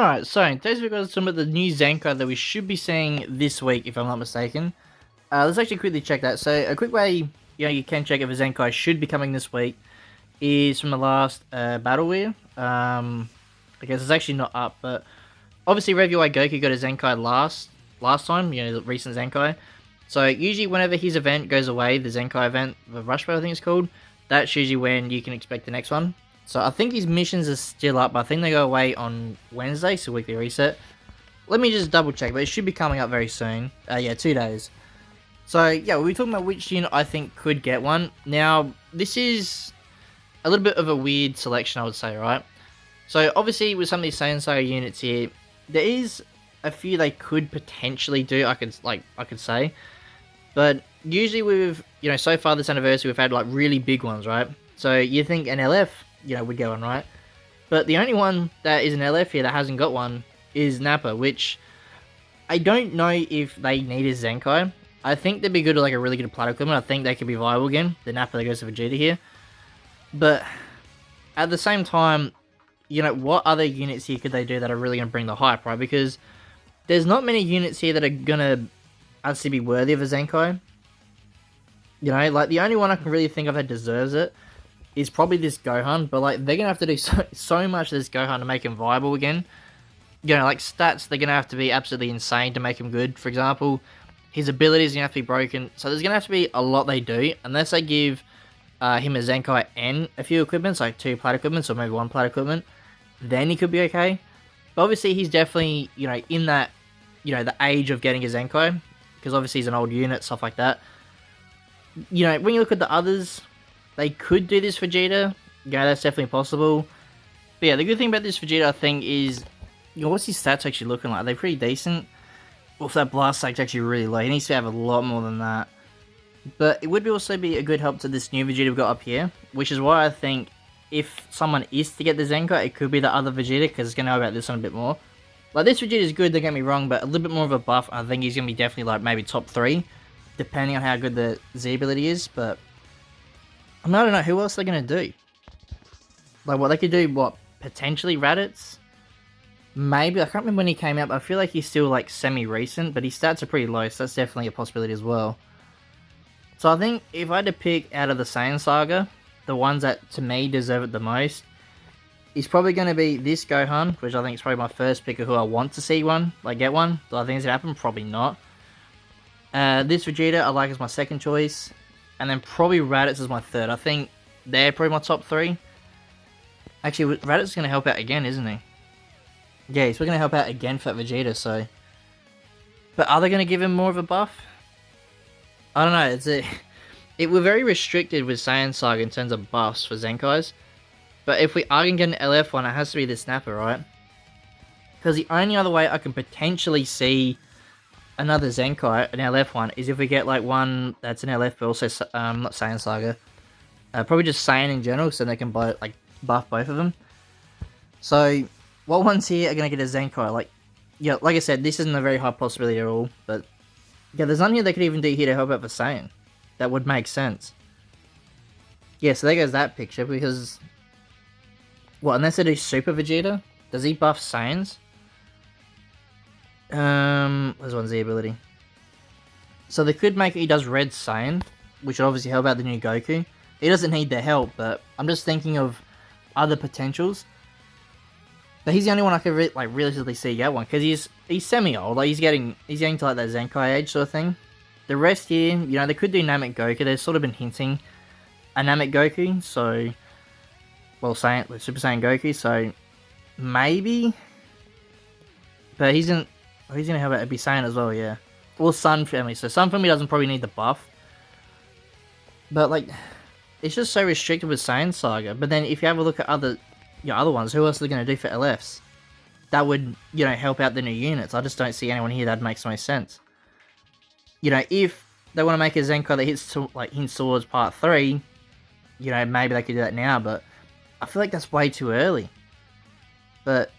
Alright, so in today's video, some of the new ZENKAI that we should be seeing this week, if I'm not mistaken. Let's actually quickly check that. So a quick way, you can check if a ZENKAI should be coming this week is from the last battle wheel. I guess it's actually not up, but obviously Review Goku got a ZENKAI last time, the recent ZENKAI. So usually whenever his event goes away, the ZENKAI event, the Rush Battle I think it's called, that's usually when you can expect the next one. So I think his missions are still up, but I think they go away on Wednesday, so weekly reset. Let me just double check, but it should be coming up very soon. Yeah, 2 days. So yeah, we're talking about which unit I think could get one. Now, this is a little bit of a weird selection, I would say, right? So obviously with some of these Saiyan Saga units here, there is a few they could potentially do, I could say. But usually with, so far this anniversary, we've had like really big ones, right? So you think an LF, would get one, right? But the only one that is an LF here that hasn't got one is Nappa, which I don't know if they need a ZENKAI. I think they'd be good with like a really good platter equipment. I think they could be viable again, the Nappa that goes to Vegeta here. But at the same time, what other units here could they do that are really going to bring the hype, right? Because there's not many units here that are going to actually be worthy of a ZENKAI. Like the only one I can really think of that deserves it is probably this Gohan, but like they're gonna have to do so much of this Gohan to make him viable again. Like stats, they're gonna have to be absolutely insane to make him good. For example, his abilities are gonna have to be broken. So there's gonna have to be a lot they do, unless they give him a ZENKAI and a few equipments, like 2 plat equipments or maybe 1 plat equipment. Then he could be okay. But obviously he's definitely in that the age of getting a ZENKAI, because obviously he's an old unit, stuff like that. When you look at the others, they could do this Vegeta. That's definitely possible. But yeah, the good thing about this Vegeta, I think, is, what's his stats actually looking like? Are they pretty decent? Well, if that blast stack's actually really low, he needs to have a lot more than that. But it would also be a good help to this new Vegeta we've got up here, which is why I think if someone is to get the ZENKAI, it could be the other Vegeta, because it's going to know about this one a bit more. Like, this Vegeta is good, don't get me wrong, but a little bit more of a buff, I think he's going to be definitely, like, maybe top 3, depending on how good the Z ability is, but I don't know who else they're going to do. Like, what they could do, potentially Raditz? Maybe, I can't remember when he came out, but I feel like he's still, like, semi-recent, but his stats are pretty low, so that's definitely a possibility as well. So I think if I had to pick out of the Saiyan Saga, the ones that, to me, deserve it the most, is probably going to be this Gohan, which I think is probably my first pick of who I want to see one, like, get one. Do I think it's going to happen? Probably not. This Vegeta I like as my second choice, and then probably Raditz is my third. I think they're probably my top 3. Actually, Raditz is going to help out again, isn't he? Yeah, he's going to help out again for Vegeta, so... But are they going to give him more of a buff? I don't know, we're very restricted with Saiyan Saga in terms of buffs for ZENKAIs. But if we are going to get an LF one, it has to be this Nappa, right? Because the only other way I can potentially see another ZENKAI, an LF one, is if we get like one that's an LF, but also not Saiyan Saga. Probably just Saiyan in general, so they can buff both of them. So, what ones here are going to get a ZENKAI? Like I said, this isn't a very high possibility at all, but yeah, there's nothing they could even do here to help out for Saiyan. That would make sense. Yeah, so there goes that picture, because... unless they do Super Vegeta? Does he buff Saiyans? There's one Z ability. So they could make it he does Red Saiyan, which would obviously help out the new Goku. He doesn't need their help, but I'm just thinking of other potentials. But he's the only one I could realistically see get one, because he's semi-old. Like, he's getting to like that ZENKAI age sort of thing. The rest here, they could do Namek Goku. They've sort of been hinting a Namek Goku, so... Well, Super Saiyan Goku, so... Maybe? But he's gonna help out, it'd be Saiyan as well, yeah. Or Sun Family, so Sun Family doesn't probably need the buff. But, like... It's just so restricted with Saiyan Saga. But then, if you have a look at other ones, who else are they going to do for LFs? That would, help out the new units. I just don't see anyone here that makes most sense. If they want to make a ZENKAI that hits towards part 3, maybe they could do that now, but I feel like that's way too early. But,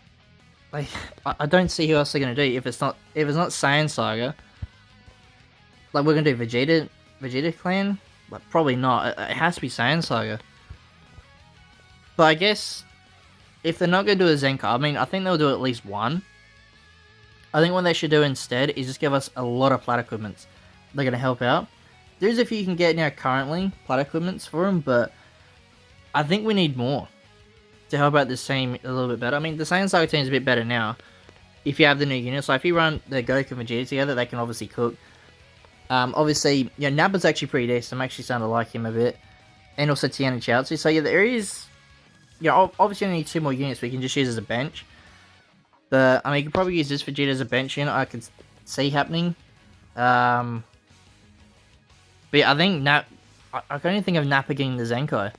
like, I don't see who else they're going to do. If it's not Saiyan Saga, like, we're going to do Vegeta Clan? Like, probably not. It has to be Saiyan Saga. But I guess if they're not going to do a Zenkai, I mean, I think they'll do at least one. I think what they should do instead is just give us a lot of plat equipments. They're going to help out. There's a few you can get now currently, plat equipments for them, but I think we need more to help out this team a little bit better. I mean, the Saiyan Saga team is a bit better now if you have the new units. So if you run the Goku and Vegeta together, they can obviously cook. Obviously, yeah, Nappa's actually pretty decent. I'm actually starting to like him a bit. And also Tien and Chaozu. So yeah, there is... Yeah, obviously only need 2 more units we can just use as a bench. But, I mean, you can probably use this Vegeta as a bench unit. I could see happening. But yeah, I think I can only think of Nappa getting the Zenkai.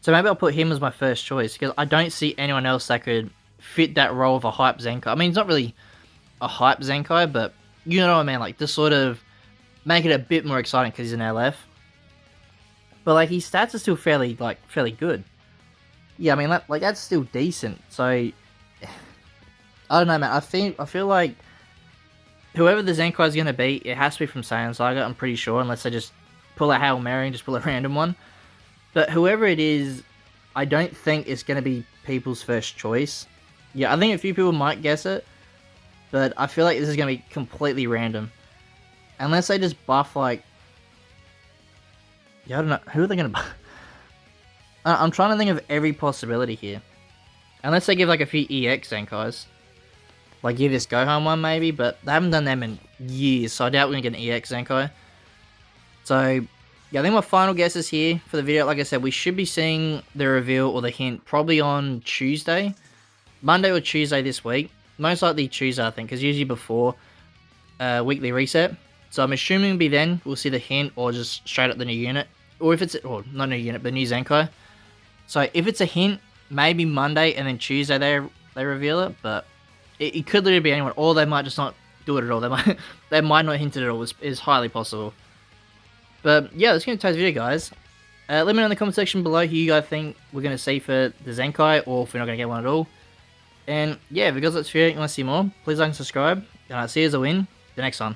So maybe I'll put him as my first choice, because I don't see anyone else that could fit that role of a hype Zenkai. I mean, it's not really a hype Zenkai, but you know what I mean, like, to sort of make it a bit more exciting because he's an LF. But, like, his stats are still fairly good. Yeah, I mean, that's still decent, so... I don't know, man, I feel like whoever the Zenkai is going to be, it has to be from Saiyan Saga, I'm pretty sure, unless they just pull a Hail Mary and just pull a random one. But whoever it is, I don't think it's going to be people's first choice. Yeah, I think a few people might guess it, but I feel like this is going to be completely random. Unless they just buff, like... Yeah, I don't know. Who are they going to buff? I'm trying to think of every possibility here. Unless they give, like, a few EX Zenkais. Like, give this Gohan one, maybe, but they haven't done them in years, so I doubt we're going to get an EX Zenkai. So... yeah, I think my final guess is here for the video. Like I said, we should be seeing the reveal or the hint probably on Tuesday. Monday or Tuesday this week. Most likely Tuesday, I think, because usually before weekly reset. So I'm assuming it'll be then we'll see the hint or just straight up the new unit. Or if it's... or not new unit, but new Zenkai. So if it's a hint, maybe Monday and then Tuesday they reveal it. But it could literally be anyone. Or they might just not do it at all. They might not hint it at all. It's highly possible. But yeah, that's going to today's video, guys. Let me know in the comment section below who you guys think we're going to see for the Zenkai, or if we're not going to get one at all. And yeah, if you guys like this video and you want to see more, please like and subscribe. And I'll see you as I win the next one.